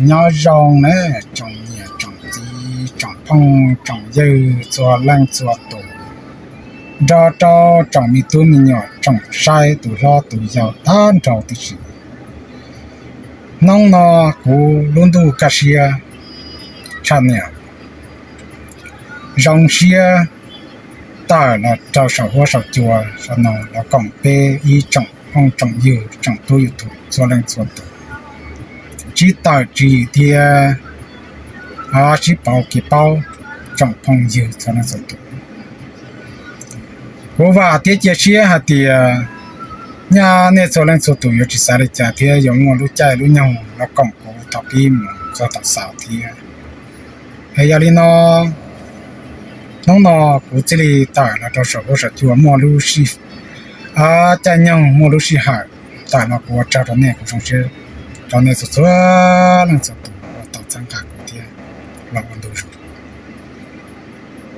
nhỏ rong nè trồng nhẹ trồng gì trồng phong trồng dư cho lăng cho tổ cho trồng mi tu mi nhỏ trồng sai tu lo tu giàu tan trồng tu gì nông nó cú luôn tu cà xia chăn nhẹ rong xia ta là trâu sầu hoa sầu chùa sau nó là còng bê y trồng phong trồng dư trồng tu yêu tu cho lăng cho tổ chỉ tạo chỉ thì chỉ bảo cái bao trong phong dư cho nó sản xuất. Cô và tiết chế xe hạt thì nhà này cho nên sản xuất chỉ xài để trả thì giống như lúc chạy lúc nhau nó cộng cố tập im cho tập sáu thì hay là nó cũng chỉ là tại là cho số số chùa mua lúc xí chạy nhau mua lúc xí hại tại nó cũng trả cho này cũng trong xe cho nên số lần số tụ tạo thành cả của thiên là vấn đề rồi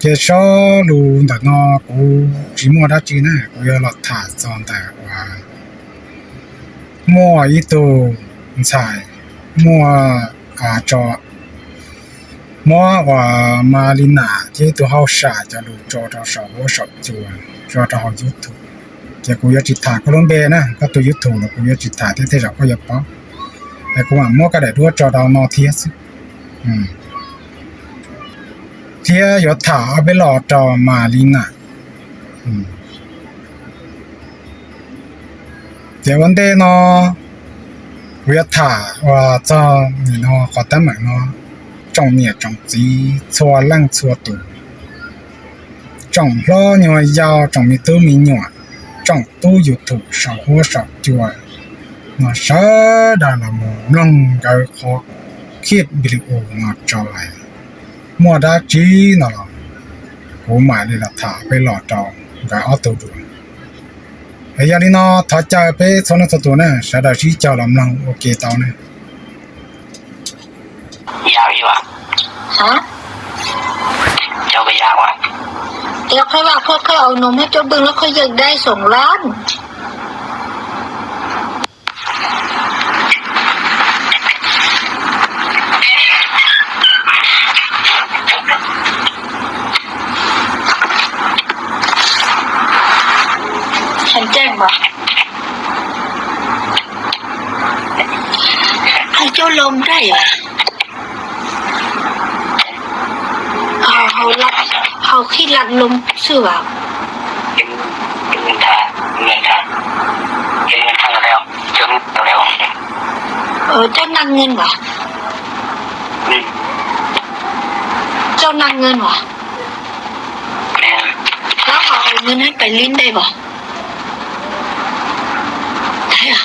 cái số luôn đó nó cũng chỉ mua đã chỉ này cũng là thả trong tại và mua ít đồ xài mua cho mua và marina thì tôi học xả cho đủ cho sáu bộ sáu chùa cho học YouTube cái cũng chỉ thả cái lông bè nè cái tôi YouTube là cũng chỉ thả thế rồi có nhập báo cũng mua cái để đua cho đó nó thiệt thiệt có thả bên lọ cho marina cái vấn đề nó việc thả và cho nó có tấm mà nó trồng nhẹ trồng gì xóa lăng xóa tủ trồng lo nhỏ giàu trồng mi tư mi nhỏ trồng tu yêu thủ sáu hoa sáu chùa nó sẽ đã là một lần cái khó khiết bị ủ nó trở lại mua đã chỉ nó là của mày là thảไปหลอดtrồng cái ở tủ rồi bây giờ nó thả chạyไปsố nó tủ này sẽ đã chỉ cho làm lần ok tao nàyยาวอยู่อ่ะฮะเจ้าก็ยาวอ่ะเดี๋ยวค่อยว่าค่อยเอานมให้เจ้าบึงแล้วค่อยอยากได้2 ล้านฉันแจ้งบ่ให้เจ้าลมได้เหรอเขาคิดรัดลมซื่อว่าเป็นเงินทางแล้วจนแล้วเจ้านั่งเงินวะเจ้านั่งเงินวะแล้วเขาเอาเงินให้ไปลิ้นได้บ่ได้อะ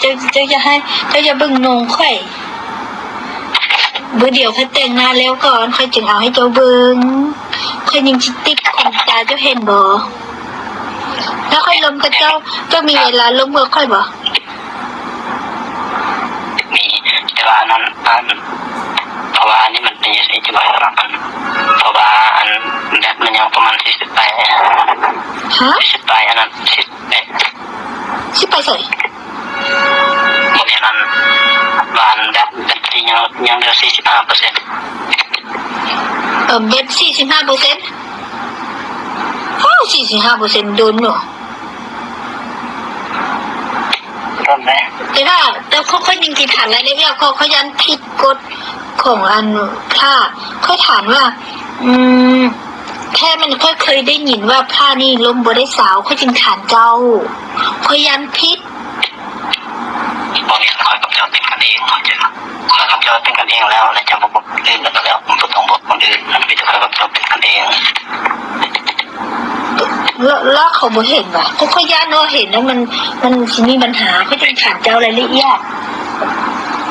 เจ้าจะให้เจ้าจะบึ้งนงค่อยเบื่อเดียวค่อยแต่งงานแล้วก่อนค่อยจึงเอาให้เจ้าเบิ้งค่อยยังจิติดของตาเจ้าเห็นบ่แล้วค่อยลมกับเจ้ามีเวลาลมเมื่อค่อยบ่มีแต่ว่านั้นเพราะว่านี่มันเป็นยังไงจะบอกว่าเพราะว่าอันแบตมันยังประมาณ40 ไป40 ไปอันนั้นสิไปใส่โมเดลนั้นว่าอันแบตที่ยังเหลือ 45%เบ็ด 45% 45% โดนเนาะแต่เขายิงกี่ฐานอะไรเรียกเขายันผิดกฎของอันผ้าเขาถามว่าแค่มันเคยได้ยินว่าผ้านี่ลมบ่ได้สาวเขาจึงฐานเจ้าเขายันผิดบอกอย่างคอยกับเจ้าเป็นกันเองคอยกับเจ้าเป็นกันเองแล้วและจะมาบอกเรื่องแล้วผมต้องบอกคนอื่นมันไม่จะคอยกับเจ้าเป็นกันเองแล้วเขาบ่เห็นว่ะเขาย่านว่าเห็นแล้วมันมีปัญหาเขาจะถามเจ้าอะไรละเอียด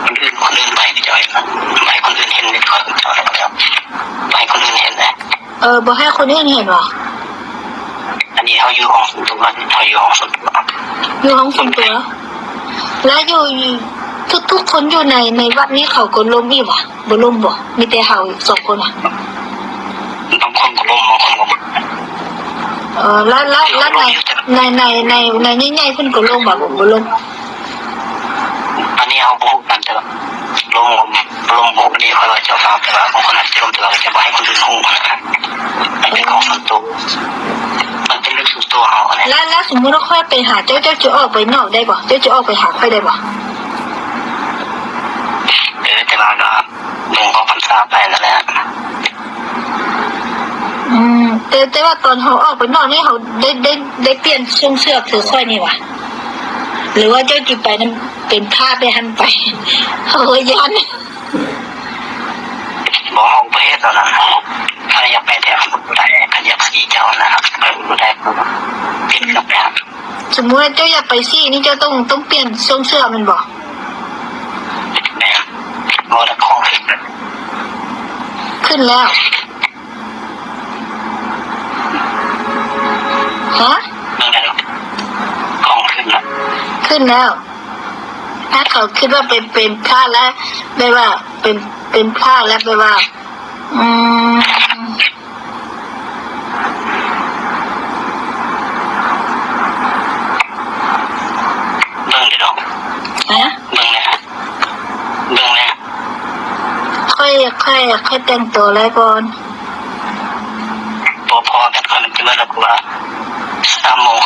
คนอื่นไปเจ้าเห็นไปคนอื่นเห็นคอยกับเจ้าแล้วก็ไปคนอื่นเห็นเลยบ่ให้คนอื่นเห็นว่ะอันนี้เขาอยู่ห้องส่วนตัวเขาอยู่ห้องส่วนตัวอยู่ห้องส่วนตัวแล้วอยู่ทุกคนอยู่ในวัดนี้เขาก็ล้มอีกว่ะบ่ล้มบ่มีแต่เฮา2 คนอ่ะบางคนก็ล้มบางคนก็ แล้วในง่ายๆขึ้นก็ลงแบบบ่ลง อันนี้เอาบุกกันแต่ลงบุกนี่เขาจะฟังแต่ว่าของคนนั้นจะลงแต่เราจะให้คนอื่นหูนะมันเป็นของส่วนตัวมันเป็นเรื่องส่วนตัวเขาเนี่ย แล้วสมมติว่าค่อยไปหาเจ้าจะออกไปนอกได้บ่เจ้าจะออกไปหาค่อยได้บ่ แต่ว่าก็ลงก็พันษาไปนั่นแหละ แต่ว่าตอนเขาออกไปนอกนี่เขาได้เปลี่ยนช่วงเสื้อคือค่อยนี่ว่ะหรือว่าเจ้าจิไปนั้นเป็นผ้าไปหันไปเขายัน บอกห้องประเทศตอนนั้นถ้าอยากไปแต่คนได้ขยับสีเจ้านะครับคนได้ปิดกับแบบ สมมติว่าเจ้าอยากไปซี่นี่เจ้าต้องเปลี่ยนช่วงเสื้อมันบอก แบบโมเดลของขึ้นขึ้นแล้วฮะ นั่นแหละของขึ้นแล้ว ขึ้นแล้วถ้าเขาคิดว่าเป็นผ้าแล้วแปลว่าเป็นผ้าแล้วแปลว่าเบิ่งเดี๋ยวฮะเบิ่งเนี่ยค่อยแต่งตัวแล้วก่อนพอแต่คนเป็นเรื่องแล้วว่า3 โมง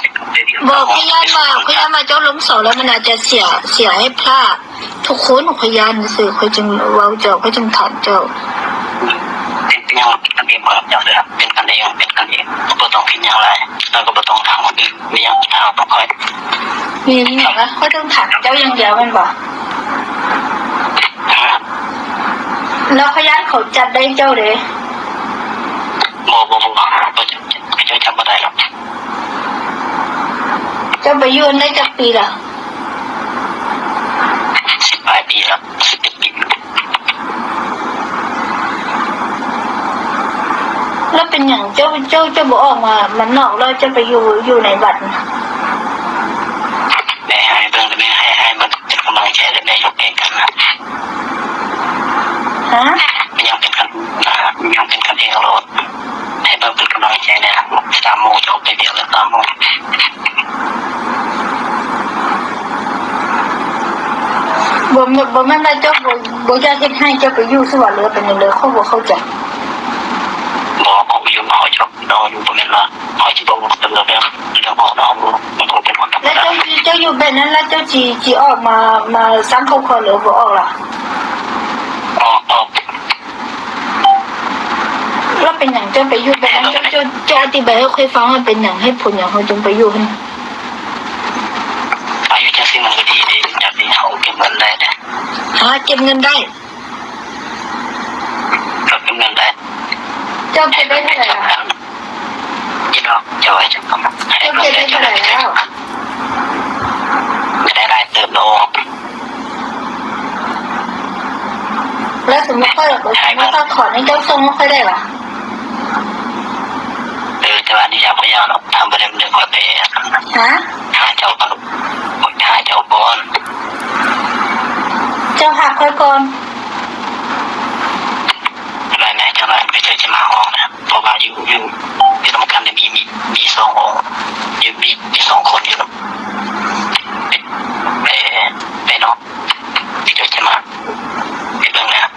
บอกพยานมาเจ้าล้มเสาแล้วมันอาจจะเสียให้พลาดทุกคนพยานสื่อค่อยจึงเว้าเจ้าค่อยจึงถามเจ้าเป็นยังกันเองแบบอย่างเดียวเป็นกันเองก็ต้องพิจารณาแล้วก็ต้องทำคนอื่นไม่อยากทำต้องคอยมีอย่างนะค่อยต้องถามเจ้าอย่างเดียวมันบอกแล้วพยานเขาจัดได้เจ้าเลยบ่จะจำไม่ได้หรอกเจ้าไปยืนได้จักปีละ10 ปีแล้ว11 ปีแล้วเป็นอย่างเจ้าบอกออกมามันนอกแล้วจะไปอยู่ในบัตรแม่ให้เบิ่งแต่แม่ให้มันเป็นกำลังใจและแม่ยกเองกันนะฮะยังเป็นกันเองรถให้เบิ่งเป็นกำลังใจเนี่ย3 โมงจบไปเดียวแล้ว3 โมงบ่แม่นเจ้าบ่อยากเฮ็ดให้เจ้าไปอยู่สวรรค์หรือเป็นเลยเขาบ่เข้าใจบอกอยู่เขาชอบนอนอยู่ตรงนั้นละเขาจะบอกเตือนแล้วบอกน้องมันคงเป็นคนธรรมดาแล้วเจ้าอยู่แบบนั้นแล้วเจ้าจีออกมาซ้ำเขาคนหรือบ่ออกล่ะออก แล้วเป็นอย่างเจ้าไปอยู่แบบนั้นเจ้าอธิบายให้ค่อยฟังว่าเป็นอย่างให้ผลอย่างเขาจึงไปอยู่หั่นอายุจะสิมันก็ดีอย่างนี้เขาเก็บเงินได้นะเก็บเงินได้ก็เก็บเงินได้เจ้าเก็บได้เท่าไหร่ล่ะยี่น้องจะไว้จะทำเจ้าเก็บได้เท่าไหร่แล้วจะได้รายเติมโลแล้วสมมติค่อยถ้าขอให้เจ้าส่งไม่ค่อยได้หรอแต่ว่านี่อยากพยายามทำไปเรื่อยๆค่อยไปหาเจ้าก่อนหาเจ้าก่อนเจ้าหักค่อยก่อนอะไรแม่จะมาไปเจอจะมาห้องนะเพราะว่าอยู่ที่ทำการเนี่ยมี2 องค์อยู่มี2 คนอยู่ไปเนาะไปเจอจะมาไปเบิ่งนะ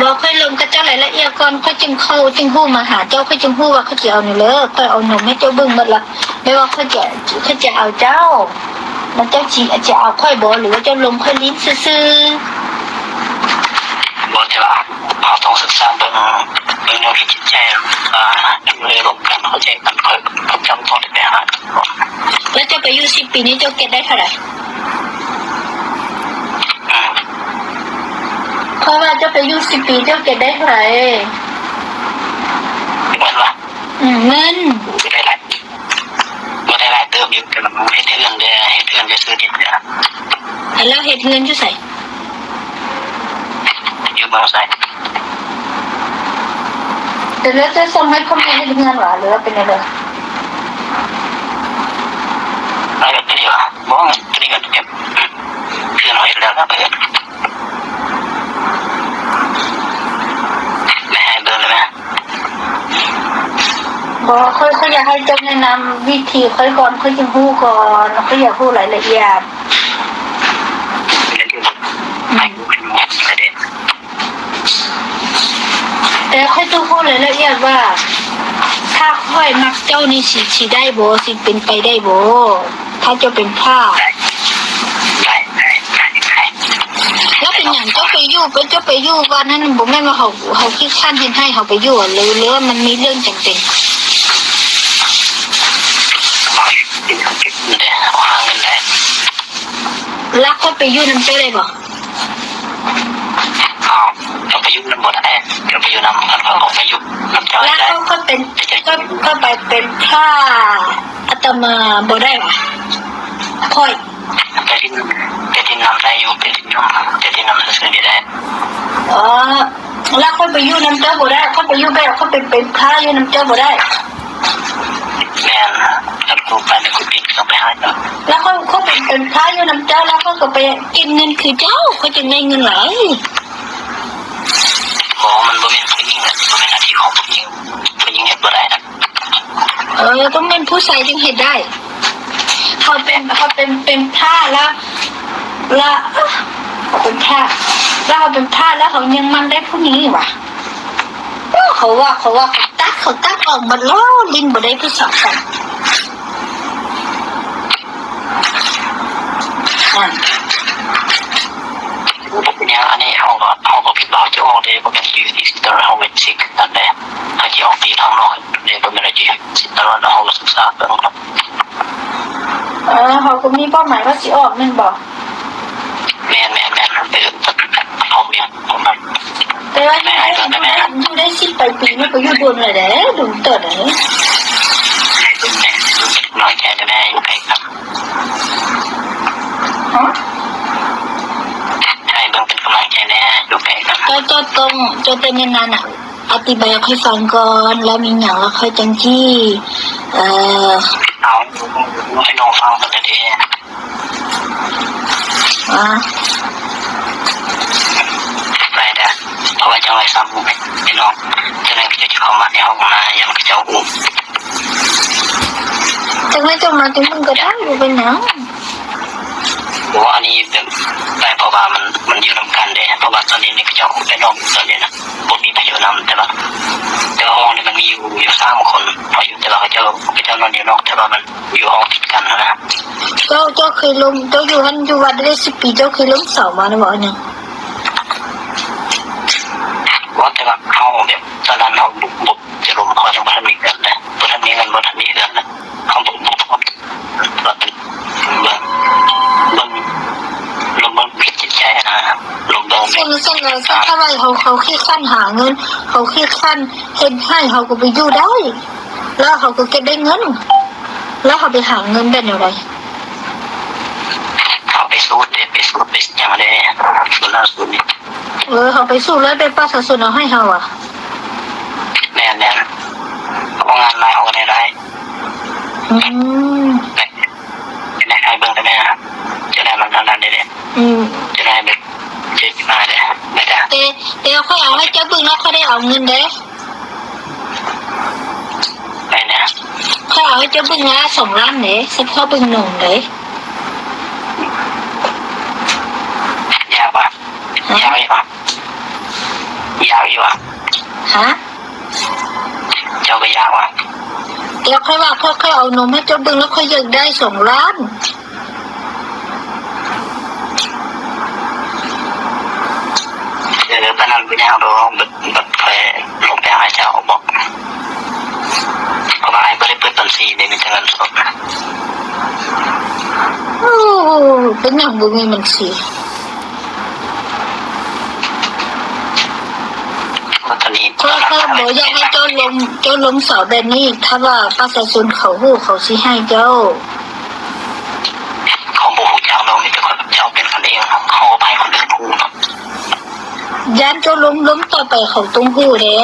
บอกค่อยลงกับเจ้ารายละเอียดก่อนค่อยจึงหู้มาหาเจ้าค่อยจึงหู้ว่าเขาจะเอานี่เลยค่อยเอาหนมให้เจ้าเบิ่งหมดละไม่ว่าเขาจะเอาเจ้ามันเจ้าจะเอาค่อยบ่หรือว่าเจ้าลงค่อยลิ้นซื่อบอกจะเอาต้องศึกษาเบิ่งแนวคิดจิตใจเลยลงกันเข้าใจกันค่อยจำต้องไปหาแล้วเจ้าไปอยู่10 ปีนี้เจ้าเก็บได้เท่าไหร่เพราะว่าเจ้าไปอยู่10 ปีเจ้าเก็บได้เท่าไหร่เงินวะเงินไม่ได้หลายเติมอยู่แต่มันให้เทือนจะซื้อดินเนี่ยแล้วเฮ็ดเงินอยู่ใส่อยู่เมืองไสแต่แล้วจะส่งให้เขาไม่ให้เงินหรอหรือว่าเป็นอะไรอะไรกันนี่วะมองนี่ก็เก็บเพื่อนเอาเห็นแล้วนะเพื่อนไม่ให้เดินเลยไหมบอกค่อย อยากให้เจ้าแนะนำวิธีค่อยก่อนค่อยจึงฮู้ก่อนค่อยอยากฮู้รายละเอียด ไม่รู้เป็นหมดประเด็น แต่ค่อยต้องฮู้รายละเอียดว่า ถ้าค่อยมักเจ้านี่สิได้บ่สิเป็นไปได้บ่ถ้าเจ้าเป็นพระ ได้ แล้วเป็นหยังเจ้าไปอยู่วันนั้นบ่แม่นว่าเขาคิดขั้นเฮ็ดให้เขาไปอยู่หรือว่ามันมีเรื่องจำเป็น มาเป็นคนเก็บเงินได้หาเงินได้ รักก็ไปอยู่นำเจ้าได้บ่ จะไปยุ่งน้ำบดแน่จะไปยุ่งน้ำมันก็บอกไปยุ่งน้ำเจ้า รัก ได้ ก็เป็นก็ไปเป็นพระอาตมาบ่ได้หรอค่อย จะดินน้ำได้อยู่เป็นดินน้ำจะดินน้ำจะซื้อได้ อ๋อแล้วค่อยไปอยู่นำเจ้าบ่ได้ค่อยไปอยู่แบบค่อยเป็นพระอยู่นำเจ้าบ่ได้ แม่แล้วกูไปแล้วกูปิดก็ไปหาเนาะ แล้วเขาเป็นพระอยู่นำเจ้าแล้วก็ไปกินเงินคือเจ้าเขาจึงได้เงินหลาย บอกมันบ่เป็นผู้หญิงนะบ่เป็นหน้าที่ของผู้หญิงเห็นบ่ได้นะ ต้องเป็นผู้ชายจึงเห็นได้เขาเป็นท่าแล้วเขาเป็นท่าแล้วเขาเป็นท่าแล้วเขายังมันได้ผู้นี้ว่ะเขาว่าเขาตัดออกมาล้อลิ้นบ่ได้ผู้สาวกันเนี่ยอันนี้เขาก็ผิดเราจะออกเลยบ่เป็นอยู่ที่สิตรเขาเป็นสินั่นแหละเขาจะออกตีทางนอกเนี่ยบ่เป็นอะไรที่สิตรเราศึกษาเรื่องนั้น เขาก็มีเป้าหมายว่าสิออกนั่นบอก แม่เขาเมียผมแบบ แต่ว่าอยู่ได้10 ปีนี่ก็อยู่โดนเลยเด้ดูเติดเลย ให้ดูแม่ดูน้อยใจแม่อยู่ใกล้ครับ ฮะ ให้เบิ่งเป็นกำลังใจแม่อยู่ใกล้ครับ จะเป็นยังไงน่ะอธิบายให้ฟังก่อนแล้วมีอย่างแล้วค่อยจังที่เอาให้น้องฟังกันเลยดีไปได้เพราะว่าจะไว้ซ้ำให้น้องจะได้จะเข้ามาในห้องน้ำยังจะอุ้ม จังไม่จะมาจังมึงก็ได้ดูเป็นหนัง บอกว่าอันนี้แบบได้เพราะว่ามันอยู่นำกันเด้เพราะว่าตอนนี้นี่ก็จะอุ้มไปน้องตอนนี้นะผมมีไปอยู่นำแต่ว่าห้องนี้มันมีอยู่3 คนพออยู่แต่เราก็จะนอนอยู่นอกแต่ว่ามันอยู่ห้องติดกันนะครับ เจ้าเคยล้มเจ้าอยู่หันอยู่วัดได้10 ปีเจ้าเคยล้มเสามาหรือเปล่าเนี่ย ว่าแต่ว่าเขาแบบตอนนั้นเขาบุกจะลงเขาจะมาทำมีเงินนะมาทำมีเงินมาทำมีเงินนะเขาบุกเราเป็นเบิ่งผิดจิตใจนะครับลงเบิ่ง เส้นเลยถ้าว่าเขาขี้ขั้นหาเงินเขาขี้ขั้นเห็นให้เขาก็ไปอยู่ได้แล้วเขาก็เก็บได้เงินแล้วเขาไปหาเงินได้อย่างไร เขาไปสู้ไปอย่างไรสู้หน้าสู้นี่ เขาไปสู้แล้วไปป้าศาสนาให้เขาอ่ะ แน่เขางานนายเขาก็ได้ในใครเบิ่งแต่แม่จะได้มันนานๆได้จะได้แบบเจ็บมาได้ไม่ได้แต่เขาเอาให้เจ้าบึงแล้วเขาได้เอาเงินเด้ ไม่นะ เขาเอาให้เจ้าบึงละ2 ล้านเด้สิพ่อบึงหนุ่มเด้ยาวอยู่อ่ะฮะ เจ้าก็ยาวอ่ะ เดี๋ยวค่อยว่าค่อยเอานมให้เจ้าบึงแล้วค่อยอยากได้2 ล้านตอนนั้นพี่เอาแบบเคยลงไปหาเจ้าบอกเพราะว่าไอ้ไม่ได้เปิดบัญชีได้มีเงินสดนะ เป็นอย่างบุมีมันสิตอนนี้ถ้าบอกอยากให้เจ้าล้มเสาแบบนี้ถ้าว่าประชาชนเขาหู้เขาสิให้เจ้า เขาบอกเจ้าเราไม่แต่คนเจ้าเป็นคนเองเขาไปคนอื่นพูดย่านเจ้าล้มต่อไปเขาต้องหู้เด้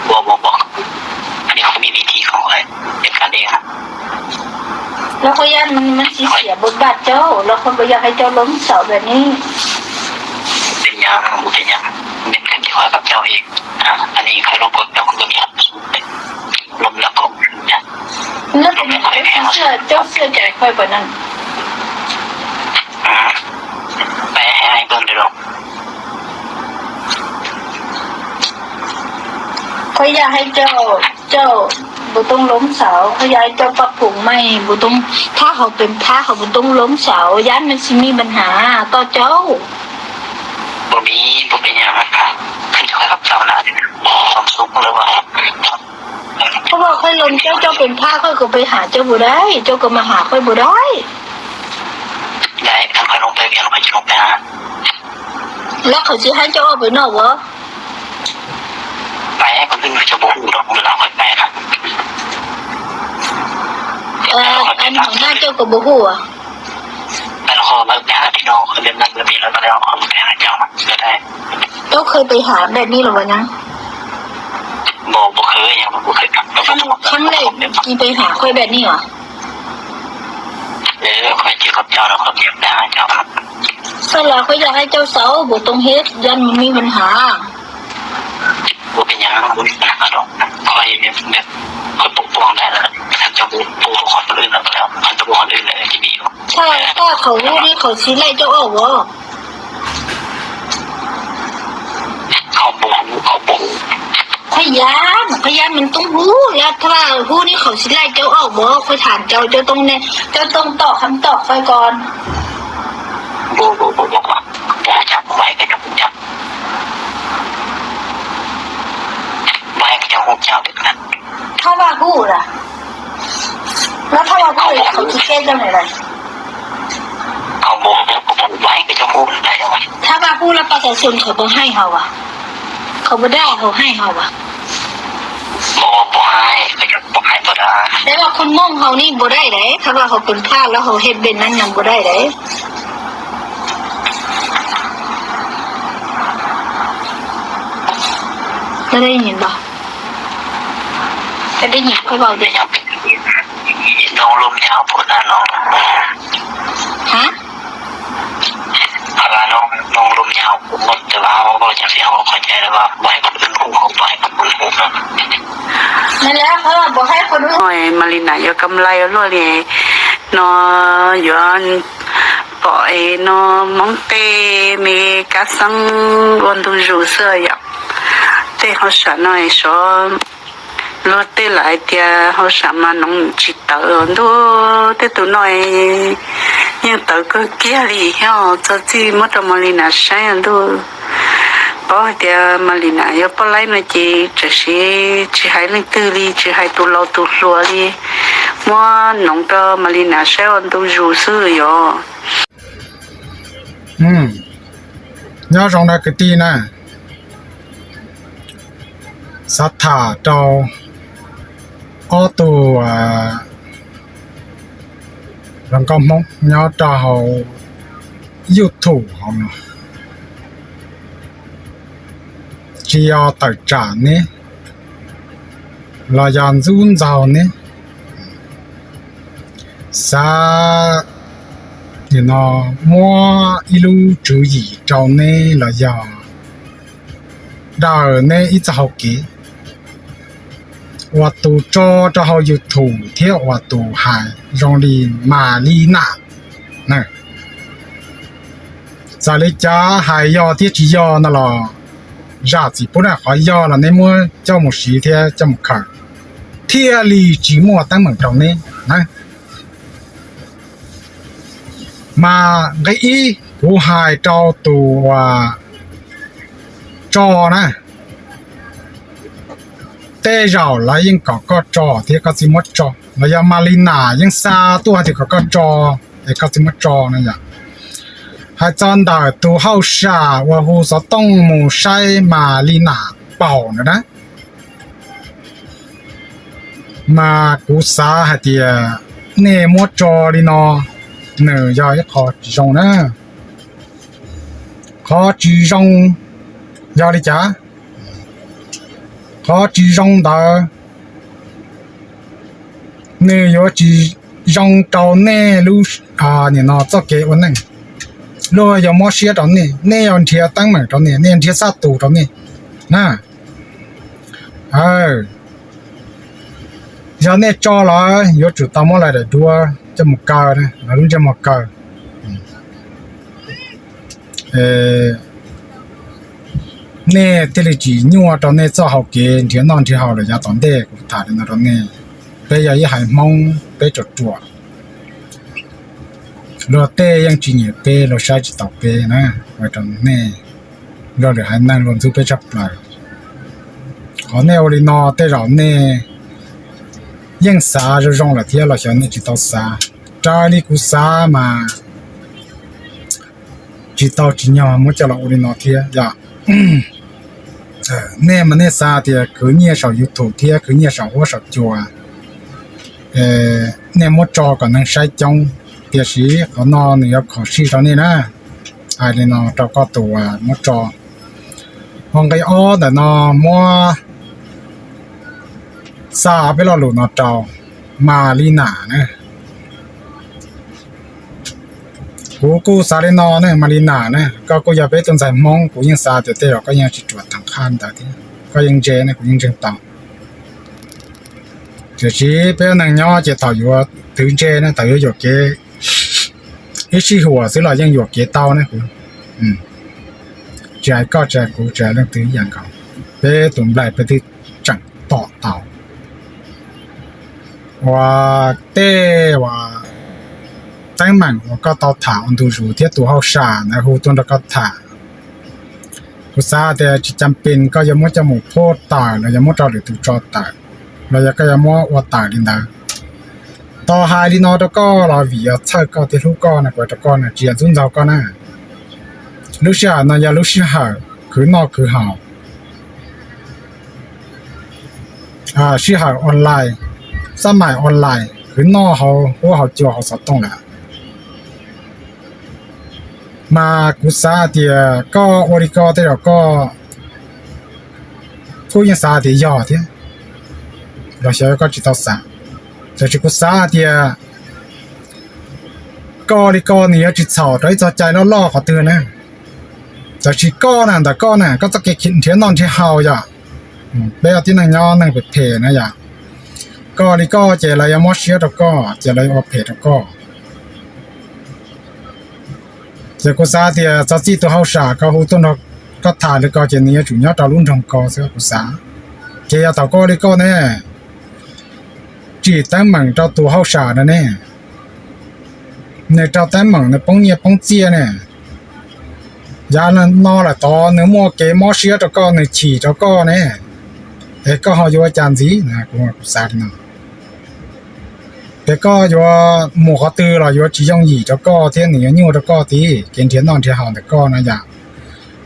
บอกอันนี้เขามีวิธีของอะไรเป็นกันเองแล้วก็ย่านมันเสียบทบาทเจ้าแล้วคนก็อยากให้เจ้าล้มเสาแบบนี้เป็นยังเป็นกันที่ว่ากับเจ้าเองอันนี้ใครลงบทเจ้าก็มีอันสูงเลย ลมละกบเนี่ย แล้วเป็นเสื้อเจ้าเสื้อใจค่อยกว่านั้น ไปให้เบิ่งได้หรอก เขาอยากให้เจ้าบุต้องล้มเสาเขาอยากให้เจ้าปรับปรุงไม่บุต้องถ้าเขาเป็นพระเขาบุต้องล้มเสาย้านมันสิมีปัญหาต่อเจ้า บ่เป็นอย่างนั้นค่ะขึ้นค่อยกับเจ้าหน้าที่ความสุขเลยว่า เพราะว่าค่อยล้มเจ้าเป็นพระค่อยก็ไปหาเจ้าบุได้ เจ้าก็มาหาค่อยบุได้ ได้ทำค่อยลงไปเวียนค่อยจะลงไปหา แล้วเขาจะให้เจ้าออกไปนอกวะ ไปให้คนอื่นจะบ่ฮู้ดอกเวลาค่อยไปนะ อันหัวหน้าเจ้าก็บ่ฮู้อ่ะ ไปแล้วขอไปหาพี่น้องเขาเรียนนั่นระเบียบแล้วก็แล้วเอาไปหาเจ้าก็ได้ เจ้าเคยไปหาแบบนี้หรือวะนะ บ่เคยยังบ่เคย ครั้งแรกที่ไปหาค่อยแบบนี้หรอ ค่อยเจอกับเจ้าแล้วค่อยเก็บได้เจ้า สละค่อยอยากให้เจ้าเสาบ่ต้องเฮ็ดยันมันมีปัญหา บ่เป็นอย่างนั้นบ่มีปัญหาดอกค่อยแบบค่อยปกป้องได้แล้วถ้าเจ้าบ่ปกป้องคนอื่นแล้วก็แล้วคนตัวคนอื่นเลยจะมีอยู่ ถ้าเขารู้นี่เขาสิไล่เจ้าออกวะ เขาบ่ฮู้พยานมันต้องรู้แล้วถ้ารู้นี่เขาสิไล่เจ้าออกบ่ค่อยถามเจ้าต้องเนี่ยเจ้าต้องตอบคำตอบค่อยก่อน บ่จับไว้ก็จะจับไว้ก็จะฮู้เจ้าแบบนั้น ถ้าว่ารู้ล่ะแล้วถ้าว่ารู้เขาสิแก้เจ้าไหนล่ะ เขาบ่ไว้ก็จะฮู้ได้ว่า ถ้าว่ารู้แล้วประชาชนเขาบ่ให้เฮาอ่ะเขาบ่ได้เขาให้เฮาอ่ะ บ่ให้ก็จะบ่ให้บ่ได้ แต่ว่าคนมองเฮานี่บ่ได้เด้ถ้าว่าเขาเป็นพระแล้วเขาเฮ็ดเป็นนั้นยังบ่ได้เด้จะได้ยินบ่จะได้ยินค่อยเว้า เป็ ดิ นอย่างน้องลมยาวพูดนะน้อง ฮะ อะไรน้องลมยาวพูดแต่ว่าเราจะเสียเขาเข้าใจแล้วว่าไว้คนอื่นฮู้เขาไว้คนอื่นฮู้ นั่นแหละเขาบ่ให้คนอื่น Ôi, Malina, yo cầm lại luôn đi. Nó yo gọi nó mong tê mi cá săng luôn tu rủ sơ ya. Tê họ sợ nói số lo tê lại tia họ sợ mà nông chỉ tờ đó tê tụi nói nhưng tờ cơ kia đi ha cho chi mất cho Malina sáng đó. Bỏ tia Malina yo bỏ lại nó chỉ hai lần tư đi chỉ hai tu lâu tu lúa đi mua nông cho Malina sáng tu rủ sơ yo. nhớ trong đó cái tin nè sát thả cho ô tô rằng có mong nhớ cho họ yêu thủ họ nó chỉ có tài sản nè là dàn run giàu nè sa thì nó mua ilu chú gì trong này là giờ đào này ít học kỹ và tụ cho họ yêu thủ theo và tụ hại trong đi mà đi nạ nè giờ lấy cha hại do thiết chỉ do nó là ra chỉ bữa nào hỏi do là nên mua cho một xí theo cho một khởi theo lì chỉ mua tăng bằng trong này nè mà cái ý của hai cho tù trò nè tê rào là những có trò thì có gì mất trò là do Malina những xa tua thì có trò thì có gì mất trò này vậy hai chân đời tù hậu xa và hồ gió tông mù say Malina bảo nữa đó mà cú xa hay thì nè mất trò đi nó nửa giờ khó chỉ rong nữa khó chỉ rong giờ đi chả khó chỉ rong đó nửa giờ chỉ rong tàu nè lu nè nó cho cái vấn này rồi giờ mua xe đó nè giờ thiệt tăng mà đó nè thiệt sát tù đó nè giờ này cho là giờ chủ tao mua lại để đua cho một cao này là luôn cho một cao nè thế là chỉ nhua trong này cho học kiến thì non thì học là giá tốn đề của thả đến nó nè bây giờ ý hải mong bây giờ chuột rồi tê yang chỉ nhẹ tê rồi sai chỉ tao tê nè ở trong nè rồi để hải năng luôn giúp bây chấp lại có nè ở đây nó tê rồi nèยังสาจะร้องละเที่ยวเราฉันนี่จิตเอาสาจานี่กูสามาจิตเอาจิญามันจะเราอุรินอเที่ยอย่าเนี่ยมันเนี่ยสาเที่ยคือเนี่ยชาวยูทูบเที่ยคือเนี่ยชาวหัวชาวจัวเนี่ยมดจอก็นั่งใช้จงเที่ยสีเขานอนเนี่ยขอชี้ตอนนี้นะไอ้เนี่ยนอเจ้าก็ตัวมดจอห้องไก่อ้อแต่นอมัวซาไปรอหลุดนอเจ้ามาลีนาเนี่ยกูซาเลนอเนี่ยมาลีนาเนี่ยก็กูอย่าไปต้นใส่มองกูยังซาเตะก็ยังจิตจวดทางข้านแต่ที่ก็ยังเจเนี่ยกูยังเจงตังเดี๋ยวชี้ไปนั่งย่อจะต่ออยู่ถึงเจเนี่ยต่ออยู่เกอีชี้หัวซื้อหล่อยังอยู่เกเต้าเนี่ยกูใจก็ใจกูใจเรื่องตื้ออย่างเก่าไปตุ่มไหลไปที่จังต่อเต่าว่าเต้ว่าตั้งมันว่าก็ต่อถาอันดูรูที่ตัวเขาชานะหูตัวเราก็ถากูซาแต่จำเป็นก็ยังไม่จะหมู่โพดตายเรายังไม่จอดหรือถูกจอดตายเรายังก็ยังไม่ว่าตายดินดาต่อหายดินอตะก็เราวิยาเท่าก็ที่ลูกก็นะกว่าตะก็นะเจียจุนเจ้าก็นะลูกชายนะอย่าลูกชายคือนอกคือหาวชื่อหาวออนไลน์สมัยออนไลน์คือนอกเขาว่าเขาจัวเขาสต้องแหละมากุศลเดียก็อริกอเดียก็ผู้ยังสาเดียยอดเดียเราเชื่อก็จิตสาแต่กุศลเดียก็อริกอเนี่ยจิตสาวโดยใจแล้วล่อเขาเตือนนะแต่ชิก้อนั่นแต่ก้อน่ะก็จะเก็บขินเทียนนอนที่เฮาอย่าเบลที่นั่งย้อนนั่งเป็ดเพนะอย่าก็นี่ก็เจริญมอเชียตก็เจริญอเพตก็เจ้ากุศลเดียจะจีตัวเฮาสาก็หูต้นก็ถ่ายแล้วก็เจนี้จุดยอดตาลุ่นทองก็เสียกุศลเจียตาก็นี่ก็เนี่ยจีตั้งหมั่งเจ้าตัวเฮาสานั่นเนี่ยในเจ้าตั้งหมั่งในป้องเงียป้องเจียเนี่ยยานั่นนอละตอเนื้อมัวเกมอเชียตก็ในฉี่ตก็เนี่ยก็เขาอยู่อาจารย์สีนะกูกุศลนะแต่ก็อยู่หมู่เขาตื้อเราอยู่จียงหยี่แล้วก็เที่ยงเหนือนิ้วแล้วก็ตีเกณฑ์เทียนนอนเที่ยวแต่ก็นะอย่า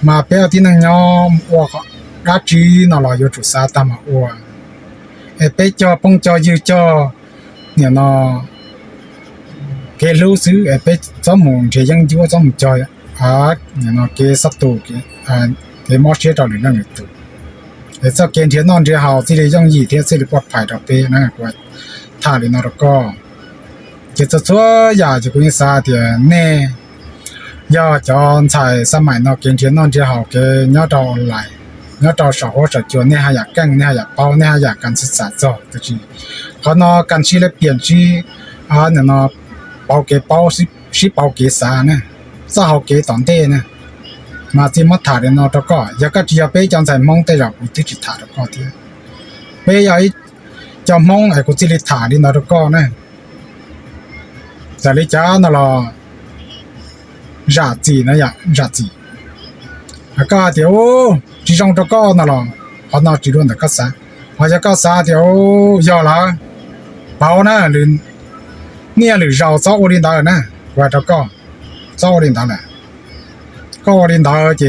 มาเปี้ยที่นั่งยอมว่ารับจีนเราอยู่จุดซาตามาอัวไปจอปงจอยืจอเนี่ยนอเกลูซื้อไปสมุนเที่ยงยั่วสมุนจอยเนี่ยนอเกสัตตุเกมอเชียตหรือนั่งอยู่ตัวแต่ถ้าเกณฑ์เทียนนอนเที่ยวที่เลยย่องหยี่เที่ยวสิริปลอดภัยต่อไปนะกว่าถ้าเลยนอก็จะช่วยอยากจะคุยซาเดียเน่ยอจอนใช้สมัยนอเกณฑ์เทียนนอนเที่ยวเกยอดออนไลน์ยอดสาวจะจวนเนี่ยอยากแกงเนี่ยอยากเป้าเนี่ยอยากการศึกษาจอตัวจีเขานอการชี้และเปลี่ยนชี้เนี่ยนอเป้าเกเป้าชี้เป้าเกษาเนี่ยสาวเกตอนเต้เนี่ยมาที่มัดถ่ายนอตก็อยากก็จะไปจังใส่มองแต่เราที่จิตถ่ายก็ที่ไปอยากจะมองไอ้กุจิลิถ่ายนอตก็เนี่ยจะลิจ้านั่นละราจีนะอยากราจีแล้วก็เดี๋ยวจีจงตก็นั่นละเขานอจีรุ่นแต่ก็ซะพอจะก็ซะเดี๋ยวยอละเปล่านะหรือเนี่ยหรือเราซ้อโอรินดานะว่าตก็ซ้อโอรินดาแหละก็ลินดาเจ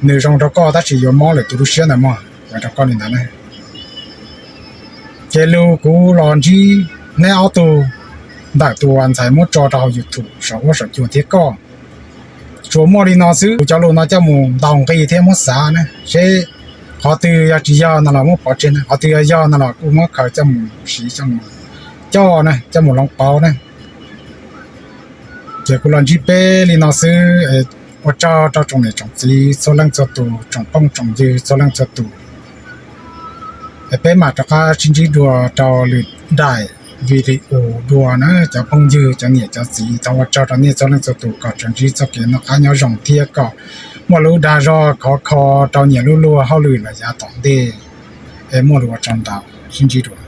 หนึ่งสองตะก็ถ้าสิยมอเลยตัวเชียนะมั้งว่าตะก็ลินดาเนี่ยเจลูกูลอนจีในเอาตัวได้ตัววันใส่มดจอดาวยูทูบสาวสาวจวนเที่ก็ชัวมอลินอซื้อจะรู้น่าจะมูดองกีเที่ยมสานะเช่เขาตียาจียานั่นแหละมั้งพอเจนะเขาตียานั่นแหละกูมั้งเขาจะมูสีจะมูจ่อนะจะมูลองเปานะเจ้ากุลันจีเปลินาซื้อว่าเจ้าจงเนี่ยจงจีโซลังจตุจงป้องจงยืโซลังจตุ ไป้มาตะกาชินจิดัวจอหรือได้วิดีโอดัวนะจะพงยือจะเนี่ยจะสีจะว่าจอตอนนี้จะเล่นจะตู่ก็จนที่จะเกินนะการยอจงเทียก็มัวรู้ดารอขอตอนเนี่ยรู้ๆเฮาลือละยาตองเดมัวรู้ว่าจังดาวชินจิดัว